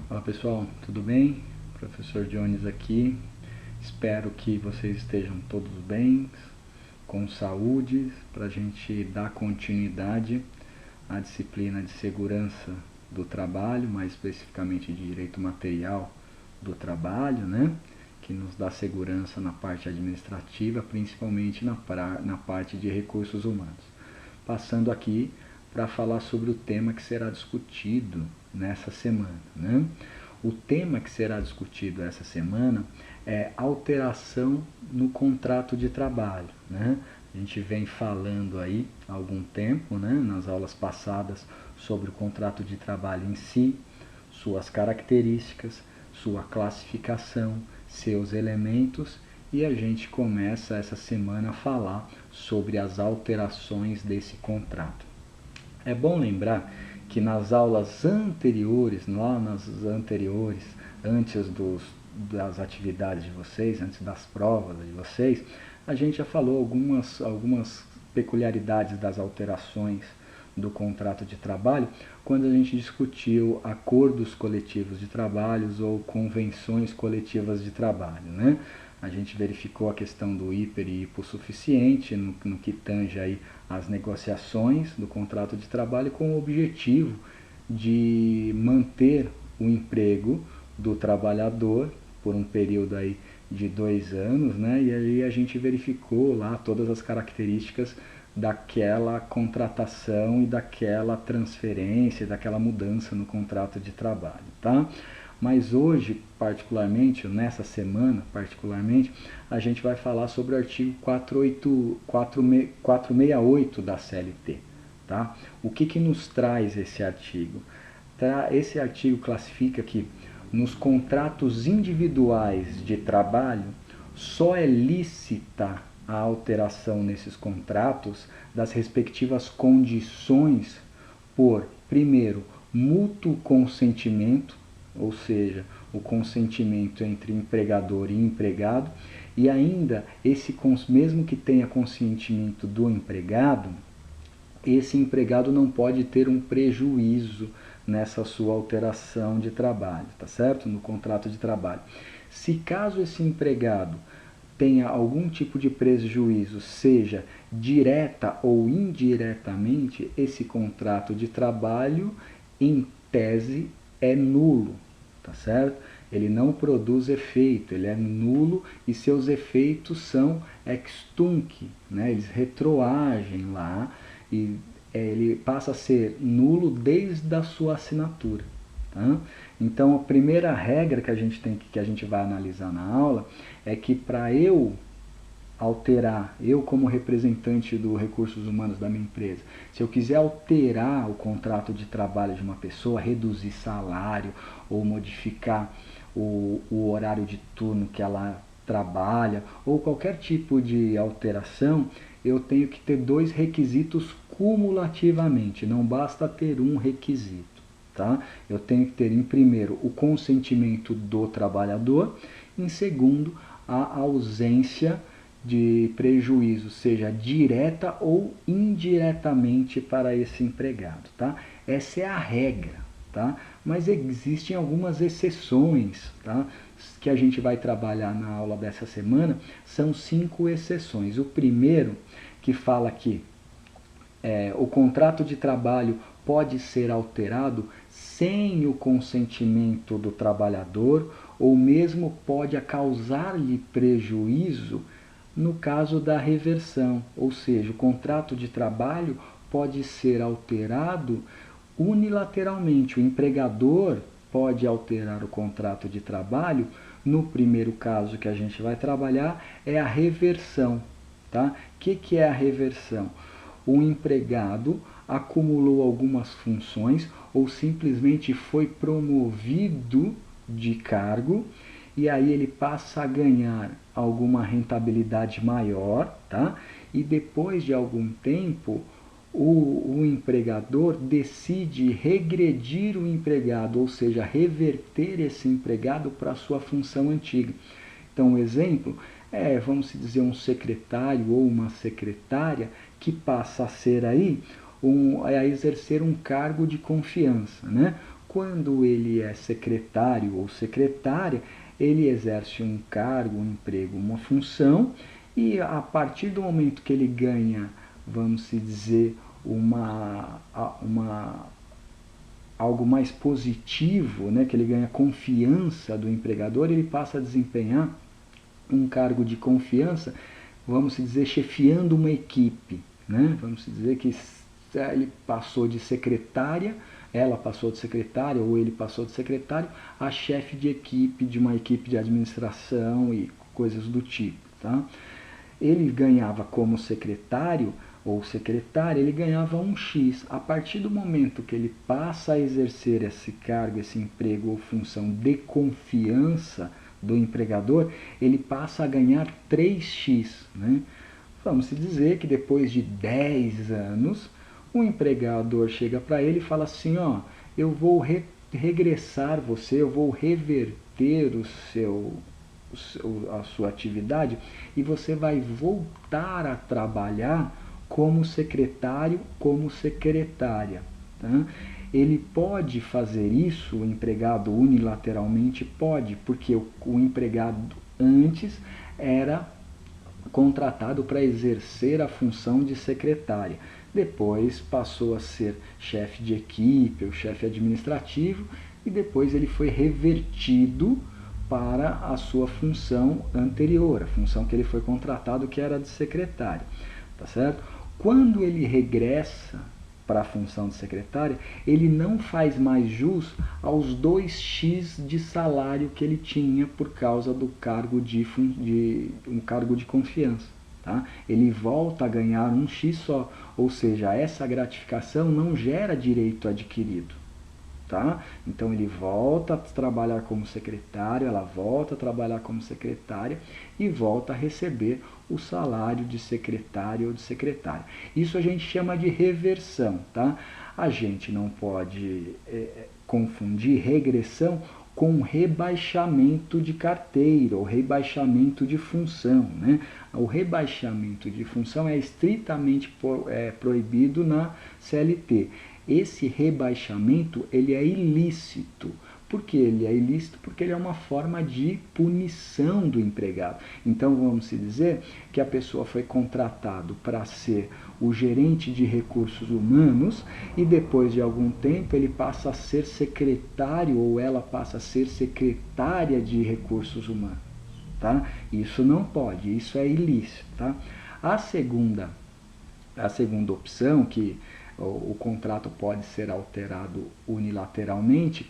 Fala pessoal, tudo bem? Professor Jones aqui. Espero que vocês estejam todos bem, com saúde, para a gente dar continuidade à disciplina de segurança do trabalho, mais especificamente de direito material do trabalho, né? Que nos dá segurança na parte administrativa, principalmente na parte de recursos humanos. Passando aqui para falar sobre o tema que será discutido nessa semana, né? O tema que será discutido essa semana é alteração no contrato de trabalho, né? A gente vem falando aí há algum tempo, né, nas aulas passadas, sobre o contrato de trabalho em si, suas características, sua classificação, seus elementos, e a gente começa essa semana a falar sobre as alterações desse contrato. É bom lembrar que nas aulas anteriores, antes das atividades de vocês, antes das provas de vocês, a gente já falou algumas peculiaridades das alterações do contrato de trabalho, quando a gente discutiu acordos coletivos de trabalhos ou convenções coletivas de trabalho, né? A gente verificou a questão do hiper e hipossuficiente no que tange aí as negociações do contrato de trabalho com o objetivo de manter o emprego do trabalhador por um período aí de 2 anos, né? E aí a gente verificou lá todas as características daquela contratação e daquela transferência, daquela mudança no contrato de trabalho, tá? Mas hoje, particularmente, nessa semana, particularmente, a gente vai falar sobre o artigo 468 da CLT, tá? O que nos traz esse artigo? Esse artigo classifica que nos contratos individuais de trabalho só é lícita a alteração nesses contratos das respectivas condições por, primeiro, mútuo consentimento, ou seja, o consentimento entre empregador e empregado, e ainda, mesmo que tenha consentimento do empregado, esse empregado não pode ter um prejuízo nessa sua alteração de trabalho, tá certo? No contrato de trabalho. Se caso esse empregado tenha algum tipo de prejuízo, seja direta ou indiretamente, esse contrato de trabalho, em tese, é nulo, tá certo? Ele não produz efeito, ele é nulo e seus efeitos são ex-tunc, né? Eles retroagem lá e ele passa a ser nulo desde a sua assinatura. Tá? Então a primeira regra que a gente vai analisar na aula é que para eu alterar, eu como representante dos recursos humanos da minha empresa, se eu quiser alterar o contrato de trabalho de uma pessoa, reduzir salário ou modificar o horário de turno que ela trabalha ou qualquer tipo de alteração, eu tenho que ter 2 requisitos cumulativamente, não basta ter um requisito. Tá? Eu tenho que ter, em primeiro, o consentimento do trabalhador, em segundo, a ausência de prejuízo, seja direta ou indiretamente para esse empregado. Tá? Essa é a regra. Tá? Mas existem algumas exceções, tá? Que a gente vai trabalhar na aula dessa semana, são 5 exceções. O primeiro, que fala que o contrato de trabalho pode ser alterado sem o consentimento do trabalhador ou mesmo pode causar-lhe prejuízo no caso da reversão, ou seja, o contrato de trabalho pode ser alterado unilateralmente. O empregador pode alterar o contrato de trabalho. No primeiro caso que a gente vai trabalhar é a reversão. Tá? O que é a reversão? O empregado acumulou algumas funções ou simplesmente foi promovido de cargo e aí ele passa a ganhar alguma rentabilidade maior, tá? E depois de algum tempo o empregador decide regredir o empregado, ou seja, reverter esse empregado para a sua função antiga. Então, um exemplo é, vamos dizer, um secretário ou uma secretária que passa a ser aí a exercer um cargo de confiança, né? quando ele é secretário ou secretária, ele exerce um cargo, um emprego, uma função, e a partir do momento que ele ganha, vamos dizer, algo mais positivo, né, que ele ganha confiança do empregador, ele passa a desempenhar um cargo de confiança, vamos dizer, chefiando uma equipe, né? Vamos dizer que ele passou de secretária, ela passou de secretária ou ele passou de secretário a chefe de equipe, de uma equipe de administração e coisas do tipo, tá? Ele ganhava como secretário ou secretária, ele ganhava um X. A partir do momento que ele passa a exercer esse cargo, esse emprego ou função de confiança do empregador, ele passa a ganhar 3x, né? Vamos dizer que depois de 10 anos, o empregador chega para ele e fala assim, ó, eu vou regressar você, eu vou reverter a sua atividade e você vai voltar a trabalhar como secretário, como secretária. Tá? Ele pode fazer isso, o empregado unilateralmente pode, porque o empregado antes era contratado para exercer a função de secretária. Depois passou a ser chefe de equipe ou chefe administrativo e depois ele foi revertido para a sua função anterior, a função que ele foi contratado, que era de secretário, tá certo? Quando ele regressa para a função de secretária, ele não faz mais jus aos 2x de salário que ele tinha por causa do cargo um cargo de confiança. Tá? Ele volta a ganhar um X só, ou seja, essa gratificação não gera direito adquirido. Tá? Então ele volta a trabalhar como secretário, ela volta a trabalhar como secretária e volta a receber o salário de secretário ou de secretária. Isso a gente chama de reversão. Tá? A gente não pode confundir regressão com rebaixamento de carteira ou rebaixamento de função. Né? O rebaixamento de função é estritamente proibido na CLT. Esse rebaixamento ele é ilícito. Por que ele é ilícito? Porque ele é uma forma de punição do empregado. Então vamos dizer que a pessoa foi contratado para ser o gerente de recursos humanos e depois de algum tempo ele passa a ser secretário ou ela passa a ser secretária de recursos humanos. Tá? Isso não pode, isso é ilícito. Tá? A segunda opção, que o contrato pode ser alterado unilateralmente,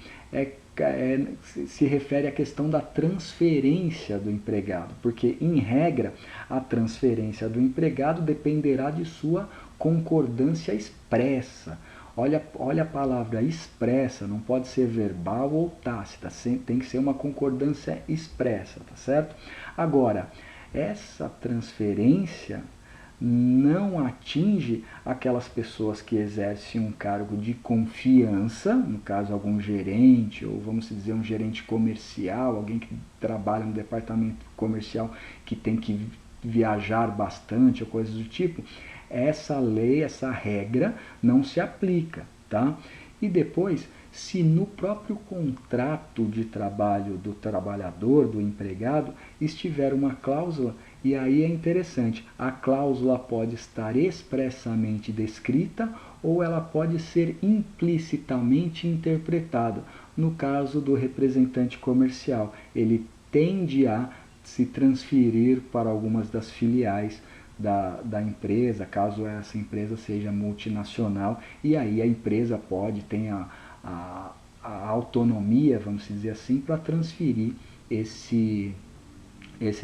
se refere à questão da transferência do empregado, porque, em regra, a transferência do empregado dependerá de sua concordância expressa. Olha a palavra expressa, não pode ser verbal ou tácita, tem que ser uma concordância expressa, tá certo? Agora, essa transferência não atinge aquelas pessoas que exercem um cargo de confiança, no caso algum gerente, ou vamos dizer um gerente comercial, alguém que trabalha no departamento comercial que tem que viajar bastante ou coisas do tipo. Essa lei, essa regra não se aplica, tá? E depois, se no próprio contrato de trabalho do trabalhador, do empregado, estiver uma cláusula, e aí é interessante, a cláusula pode estar expressamente descrita ou ela pode ser implicitamente interpretada. No caso do representante comercial, ele tende a se transferir para algumas das filiais da empresa, caso essa empresa seja multinacional, e aí a empresa ter a autonomia, vamos dizer assim, para transferir esse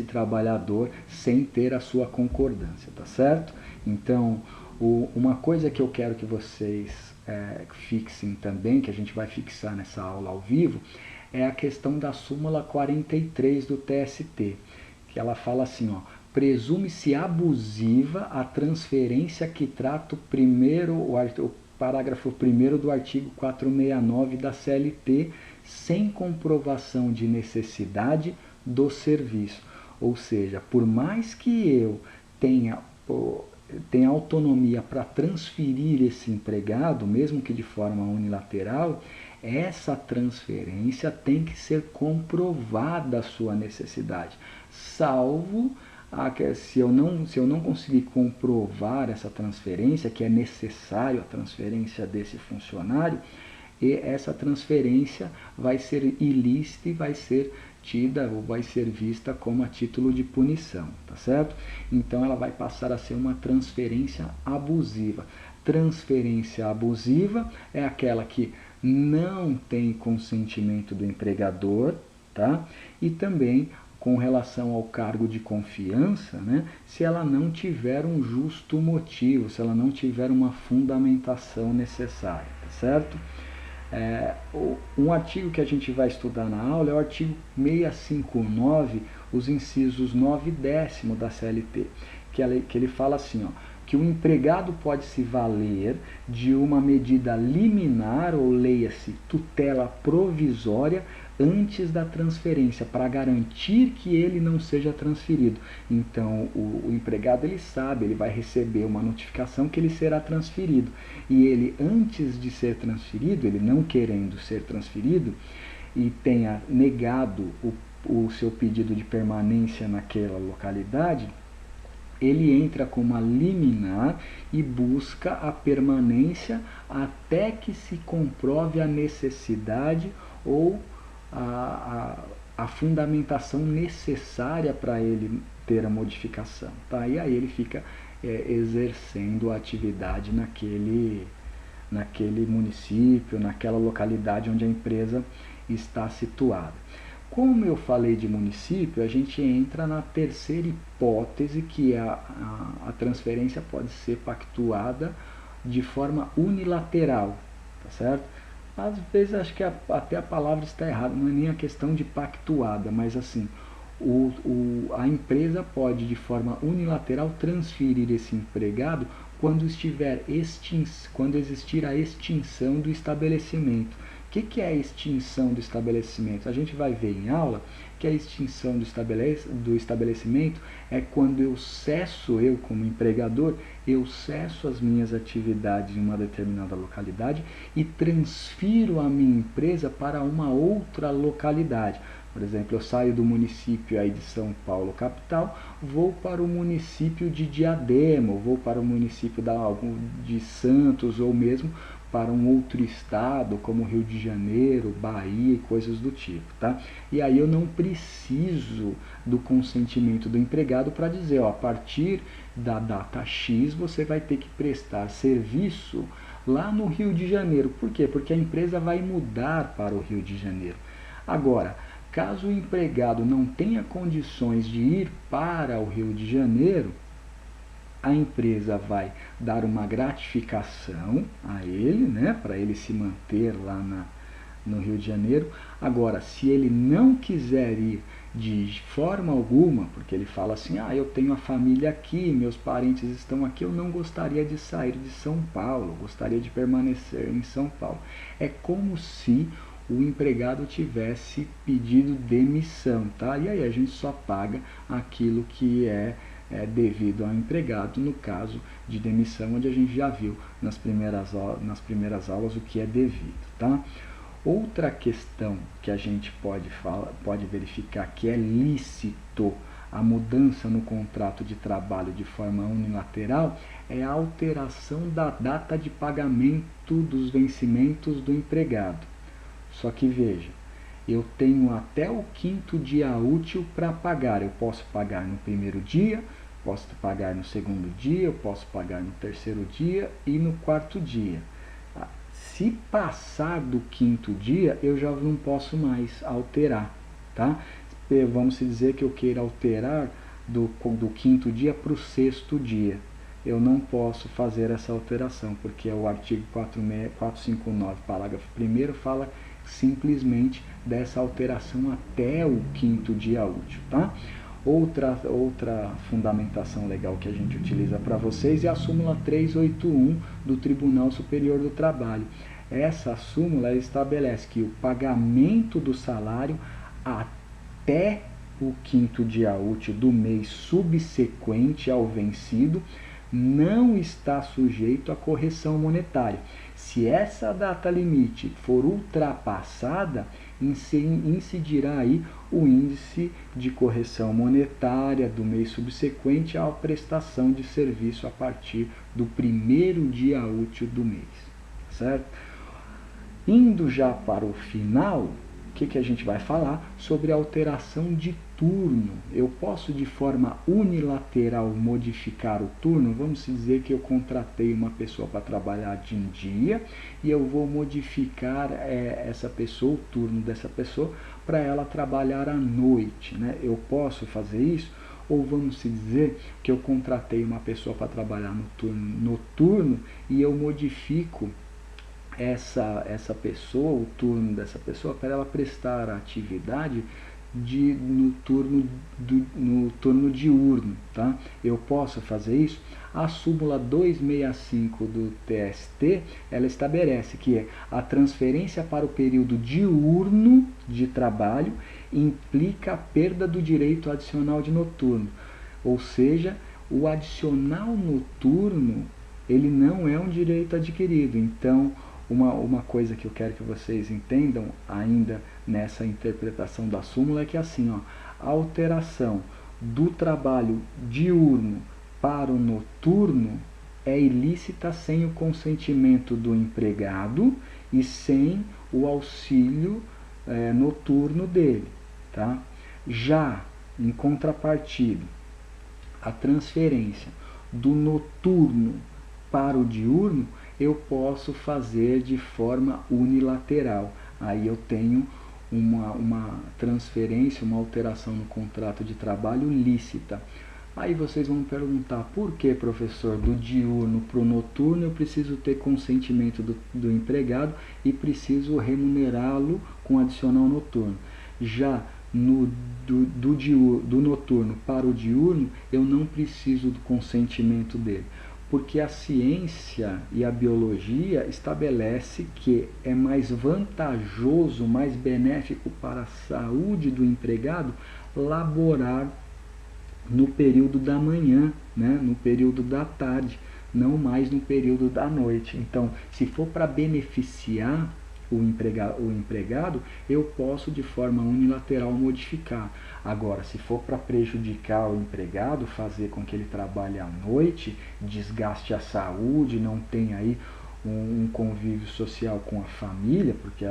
trabalhador sem ter a sua concordância, tá certo? Então, uma coisa que eu quero que vocês fixem também, que a gente vai fixar nessa aula ao vivo, é a questão da súmula 43 do TST, que ela fala assim, ó, presume-se abusiva a transferência que trata o parágrafo 1º do artigo 469 da CLT, sem comprovação de necessidade do serviço. Ou seja, por mais que eu tenha autonomia para transferir esse empregado, mesmo que de forma unilateral, essa transferência tem que ser comprovada a sua necessidade, salvo se eu não conseguir comprovar essa transferência, que é necessário a transferência desse funcionário, e essa transferência vai ser ilícita e vai ser tida ou vai ser vista como a título de punição, tá certo? Então ela vai passar a ser uma transferência abusiva. Transferência abusiva é aquela que não tem consentimento do empregador, tá? E também com relação ao cargo de confiança, né? Se ela não tiver um justo motivo, se ela não tiver uma fundamentação necessária, tá certo? Um artigo que a gente vai estudar na aula é o artigo 659, os incisos 9 e 10 da CLT, que ele fala assim, ó, que o empregado pode se valer de uma medida liminar, ou leia-se, tutela provisória, antes da transferência, para garantir que ele não seja transferido. Então, o empregado, ele sabe, ele vai receber uma notificação que ele será transferido. E ele, antes de ser transferido, ele não querendo ser transferido, e tenha negado o seu pedido de permanência naquela localidade, ele entra com uma liminar e busca a permanência até que se comprove a necessidade ou a fundamentação necessária para ele ter a modificação, tá? E aí ele fica exercendo a atividade naquele município, naquela localidade onde a empresa está situada. Como eu falei de município, a gente entra na terceira hipótese, que a transferência pode ser pactuada de forma unilateral, tá certo? Às vezes acho que até a palavra está errada, não é nem a questão de pactuada, mas assim, a empresa pode de forma unilateral transferir esse empregado quando existir a extinção do estabelecimento. O que é a extinção do estabelecimento? A gente vai ver em aula que a extinção do estabelecimento é quando eu como empregador, eu cesso as minhas atividades em uma determinada localidade e transfiro a minha empresa para uma outra localidade. Por exemplo, eu saio do município aí de São Paulo, capital, vou para o município de Diadema, vou para o município de Santos, ou mesmo para um outro estado, como Rio de Janeiro, Bahia e coisas do tipo, tá? E aí eu não preciso do consentimento do empregado para dizer, ó, a partir da data X você vai ter que prestar serviço lá no Rio de Janeiro. Por quê? Porque a empresa vai mudar para o Rio de Janeiro. Agora, caso o empregado não tenha condições de ir para o Rio de Janeiro, a empresa vai dar uma gratificação a ele, né, para ele se manter lá no Rio de Janeiro. Agora, se ele não quiser ir de forma alguma, porque ele fala assim, eu tenho a família aqui, meus parentes estão aqui, eu não gostaria de sair de São Paulo, gostaria de permanecer em São Paulo. É como se o empregado tivesse pedido demissão, tá? E aí a gente só paga aquilo que é devido ao empregado, no caso de demissão, onde a gente já viu nas primeiras aulas o que é devido, tá? Outra questão que a gente pode verificar que é lícito a mudança no contrato de trabalho de forma unilateral é a alteração da data de pagamento dos vencimentos do empregado. Só que veja, eu tenho até o 5º dia útil para pagar. Eu posso pagar no primeiro dia, posso pagar no segundo dia, eu posso pagar no terceiro dia e no 4º dia. Se passar do 5º dia, eu já não posso mais alterar, tá? Vamos dizer que eu queira alterar do 5º dia para o 6º dia. Eu não posso fazer essa alteração, porque o artigo 459, parágrafo 1º, fala simplesmente dessa alteração até o 5º dia útil, tá? Outra fundamentação legal que a gente utiliza para vocês é a súmula 381 do Tribunal Superior do Trabalho. Essa súmula estabelece que o pagamento do salário até o 5º dia útil do mês subsequente ao vencido não está sujeito à correção monetária. Se essa data limite for ultrapassada, incidirá aí o índice de correção monetária do mês subsequente à prestação de serviço a partir do primeiro dia útil do mês, certo? Indo já para o final, o que a gente vai falar? Sobre a alteração de turno. Eu posso de forma unilateral modificar o turno? Vamos dizer que eu contratei uma pessoa para trabalhar de um dia e eu vou modificar essa pessoa, o turno dessa pessoa, para ela trabalhar à noite, né? Eu posso fazer isso? Ou vamos dizer que eu contratei uma pessoa para trabalhar no turno noturno e eu modifico essa pessoa, o turno dessa pessoa, para ela prestar a atividade no turno diurno, tá? Eu posso fazer isso? A súmula 265 do TST, ela estabelece que a transferência para o período diurno de trabalho implica a perda do direito adicional de noturno, ou seja, o adicional noturno, ele não é um direito adquirido. Então, uma coisa que eu quero que vocês entendam ainda nessa interpretação da súmula é que assim, ó, a alteração do trabalho diurno para o noturno é ilícita sem o consentimento do empregado e sem o auxílio noturno dele, tá? Já em contrapartida, a transferência do noturno para o diurno eu posso fazer de forma unilateral. Aí eu tenho uma transferência, uma alteração no contrato de trabalho lícita. Aí vocês vão perguntar, por que, professor, do diurno para o noturno eu preciso ter consentimento do empregado e preciso remunerá-lo com adicional noturno? Já do noturno para o diurno, eu não preciso do consentimento dele, porque a ciência e a biologia estabelece que é mais vantajoso, mais benéfico para a saúde do empregado laborar no período da manhã, né? No período da tarde, não mais no período da noite. Então, se for para beneficiar o empregado, eu posso de forma unilateral modificar. Agora, se for para prejudicar o empregado, fazer com que ele trabalhe à noite, desgaste a saúde, não tenha aí um convívio social com a família, porque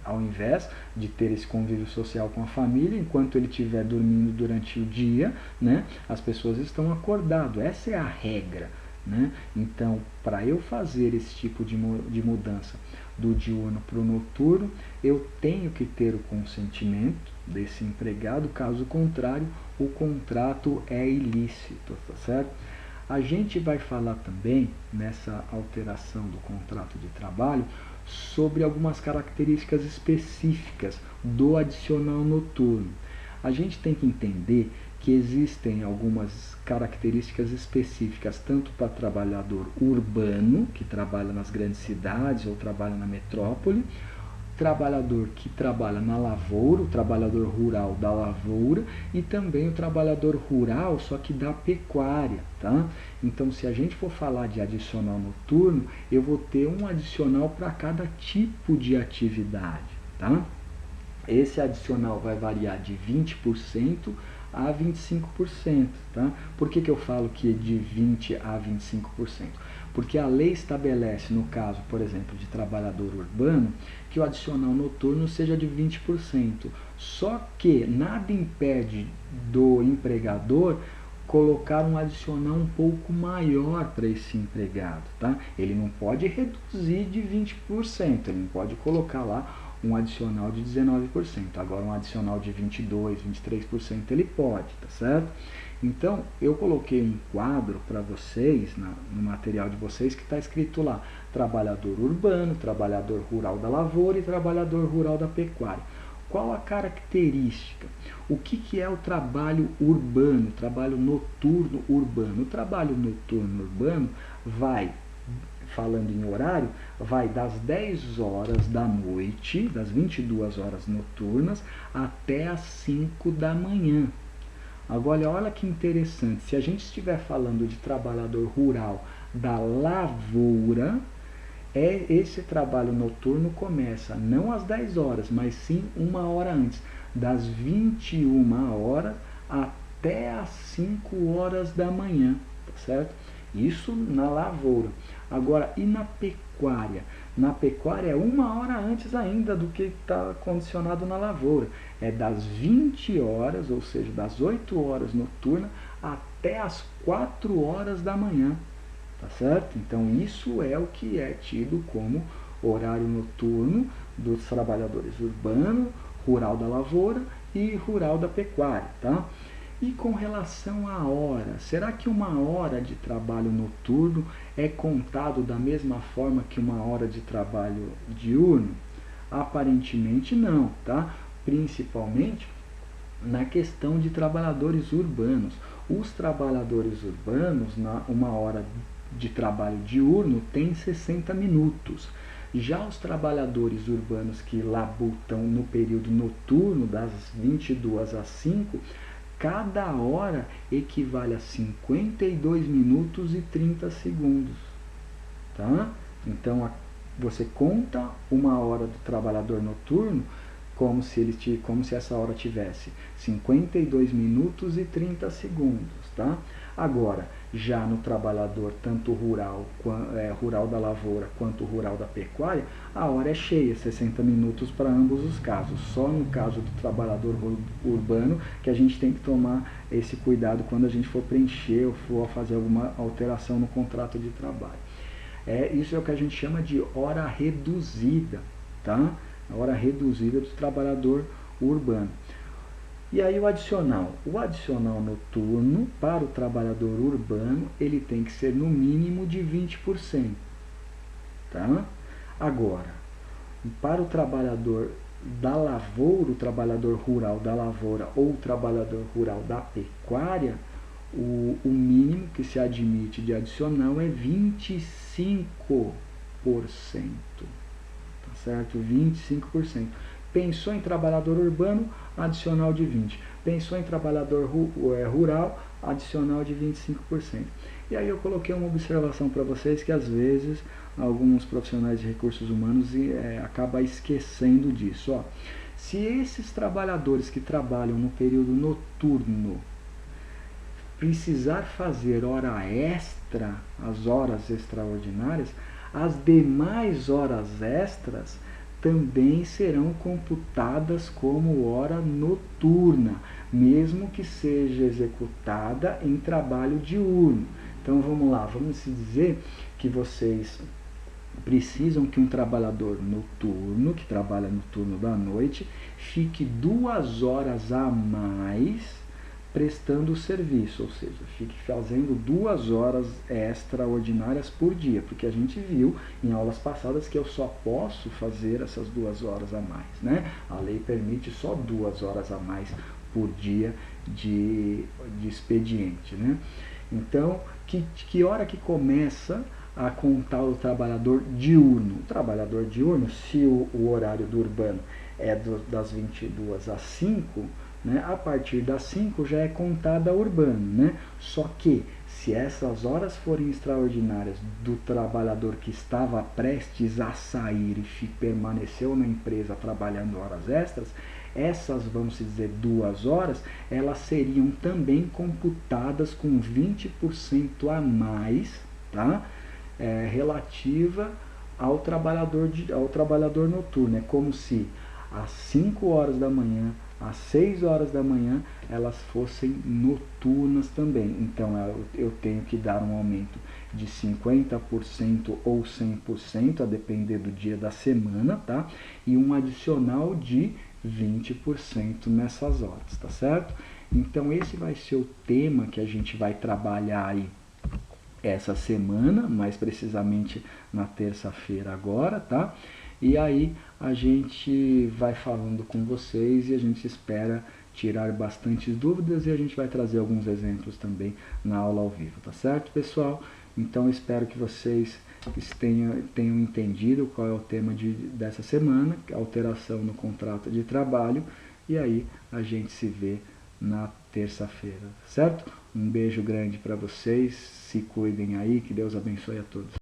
ao invés de ter esse convívio social com a família, enquanto ele estiver dormindo durante o dia, né, as pessoas estão acordadas. Essa é a regra, né? Então, para eu fazer esse tipo de mudança do diurno para o noturno, eu tenho que ter o consentimento desse empregado, caso contrário, o contrato é ilícito, tá certo? A gente vai falar também, nessa alteração do contrato de trabalho, sobre algumas características específicas do adicional noturno. A gente tem que entender que existem algumas características específicas, tanto para trabalhador urbano, que trabalha nas grandes cidades ou trabalha na metrópole, trabalhador que trabalha na lavoura, o trabalhador rural da lavoura, e também o trabalhador rural, só que da pecuária, tá? Então, se a gente for falar de adicional noturno, eu vou ter um adicional para cada tipo de atividade, tá? Esse adicional vai variar de 20% a 25%, tá? Por que eu falo que é de 20% a 25%? Porque a lei estabelece, no caso, por exemplo, de trabalhador urbano, que o adicional noturno seja de 20%. Só que nada impede do empregador colocar um adicional um pouco maior para esse empregado, tá? Ele não pode reduzir de 20%, ele não pode colocar lá um adicional de 19%. Agora, um adicional de 22%, 23% ele pode, tá certo? Então, eu coloquei um quadro para vocês, no material de vocês, que está escrito lá, trabalhador urbano, trabalhador rural da lavoura e trabalhador rural da pecuária. Qual a característica? O que é o trabalho urbano, o trabalho noturno urbano? O trabalho noturno urbano vai, falando em horário, vai das 10 horas da noite, das 22 horas noturnas, até as 5 da manhã. Agora, olha que interessante, se a gente estiver falando de trabalhador rural da lavoura, esse trabalho noturno começa não às 10 horas, mas sim uma hora antes, das 21 horas até às 5 horas da manhã, tá certo? Isso na lavoura. Agora, e na pecuária? Na pecuária é uma hora antes ainda do que está condicionado na lavoura. É das 20 horas, ou seja, das 8 horas noturna até as 4 horas da manhã. Tá certo? Então, isso é o que é tido como horário noturno dos trabalhadores urbano, rural da lavoura e rural da pecuária, tá? E com relação à hora, será que uma hora de trabalho noturno é contado da mesma forma que uma hora de trabalho diurno? Aparentemente não, tá? Principalmente na questão de trabalhadores urbanos. Os trabalhadores urbanos, uma hora de trabalho diurno tem 60 minutos. Já os trabalhadores urbanos que labutam no período noturno, das 22 às 5, cada hora equivale a 52 minutos e 30 segundos. Tá? Então, você conta uma hora do trabalhador noturno como se essa hora tivesse 52 minutos e 30 segundos. Tá? Agora, já no trabalhador tanto rural da lavoura quanto rural da pecuária, a hora é cheia, 60 minutos para ambos os casos. Só no caso do trabalhador urbano que a gente tem que tomar esse cuidado quando a gente for preencher ou for fazer alguma alteração no contrato de trabalho. Isso é o que a gente chama de hora reduzida, tá? A hora reduzida do trabalhador urbano. E aí o adicional noturno para o trabalhador urbano, ele tem que ser no mínimo de 20%, tá? Agora, para o trabalhador da lavoura, o trabalhador rural da lavoura ou o trabalhador rural da pecuária, o mínimo que se admite de adicional é 25%, tá certo? 25%. Pensou em trabalhador urbano, adicional de 20%. Pensou em trabalhador rural, adicional de 25%. E aí eu coloquei uma observação para vocês que às vezes alguns profissionais de recursos humanos acabam esquecendo disso. Ó. Se esses trabalhadores que trabalham no período noturno precisar fazer hora extra, as horas extraordinárias, as demais horas extras também serão computadas como hora noturna, mesmo que seja executada em trabalho diurno. Então vamos lá, vamos dizer que vocês precisam que um trabalhador noturno, que trabalha no turno da noite, fique 2 horas a mais prestando o serviço, ou seja, fique fazendo 2 horas extraordinárias por dia, porque a gente viu em aulas passadas que eu só posso fazer essas 2 horas a mais, né? A lei permite só 2 horas a mais por dia de expediente, né? Então, que hora que começa a contar o trabalhador diurno? O trabalhador diurno, se o horário do urbano é das 22 às 5, né, a partir das 5 já é contada urbano, né? Só que se essas horas forem extraordinárias do trabalhador que estava prestes a sair e permaneceu na empresa trabalhando horas extras, essas, vamos dizer, 2 horas, elas seriam também computadas com 20% a mais, tá? Relativa ao trabalhador noturno. É como se às 5 horas da manhã, às 6 horas da manhã, elas fossem noturnas também. Então, eu tenho que dar um aumento de 50% ou 100%, a depender do dia da semana, tá? E um adicional de 20% nessas horas, tá certo? Então, esse vai ser o tema que a gente vai trabalhar aí essa semana, mais precisamente na terça-feira agora, tá? E aí a gente vai falando com vocês e a gente espera tirar bastantes dúvidas e a gente vai trazer alguns exemplos também na aula ao vivo, tá certo, pessoal? Então espero que vocês tenham entendido qual é o tema dessa semana, alteração no contrato de trabalho, e aí a gente se vê na terça-feira, certo? Um beijo grande para vocês, se cuidem aí, que Deus abençoe a todos.